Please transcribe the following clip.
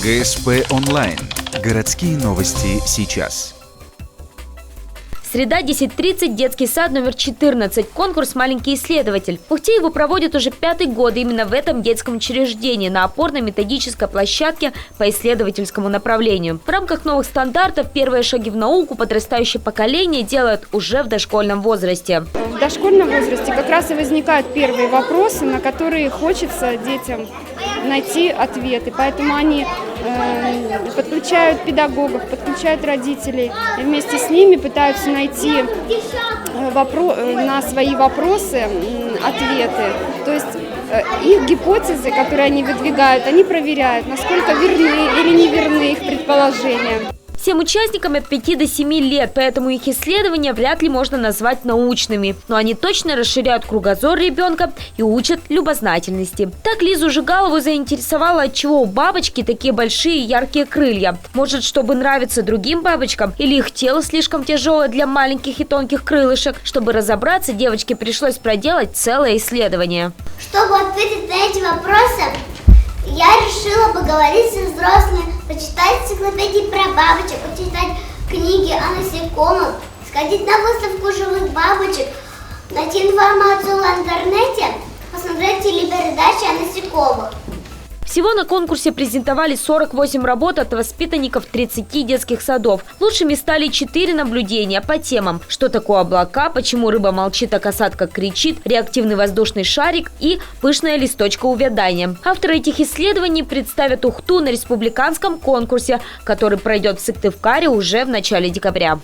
ГСП онлайн. Городские новости сейчас. Среда, 10:30, детский сад номер 14. Конкурс «Маленький исследователь». В Ухте его проводят уже 5-й год именно в этом детском учреждении на опорно-методической площадке по исследовательскому направлению. В рамках новых стандартов первые шаги в науку подрастающее поколение делают уже в дошкольном возрасте. В дошкольном возрасте как раз и возникают первые вопросы, на которые хочется детям найти ответы. Поэтому они подключают педагогов, подключают родителей и вместе с ними пытаются найти на свои вопросы ответы. То есть их гипотезы, которые они выдвигают, они проверяют, насколько верны или неверны их предположения. Всем участникам от 5 до 7 лет, поэтому их исследования вряд ли можно назвать научными. Но они точно расширяют кругозор ребенка и учат любознательности. Так Лизу Жигалову заинтересовало, отчего у бабочки такие большие яркие крылья. Может, чтобы нравиться другим бабочкам, или их тело слишком тяжелое для маленьких и тонких крылышек. Чтобы разобраться, девочке пришлось проделать целое исследование. Чтобы ответить на эти вопросы, я решила поговорить со взрослыми, почитать энциклопедии про бабочек, почитать книги о насекомых, сходить на выставку живых бабочек, найти информацию в интернете, посмотреть телепередачи о насекомых. Всего на конкурсе презентовали 48 работ от воспитанников 30 детских садов. Лучшими стали 4 наблюдения по темам: что такое облака, почему рыба молчит, а касатка кричит, реактивный воздушный шарик и пышная листочка увядания. Авторы этих исследований представят Ухту на республиканском конкурсе, который пройдет в Сыктывкаре уже в начале декабря.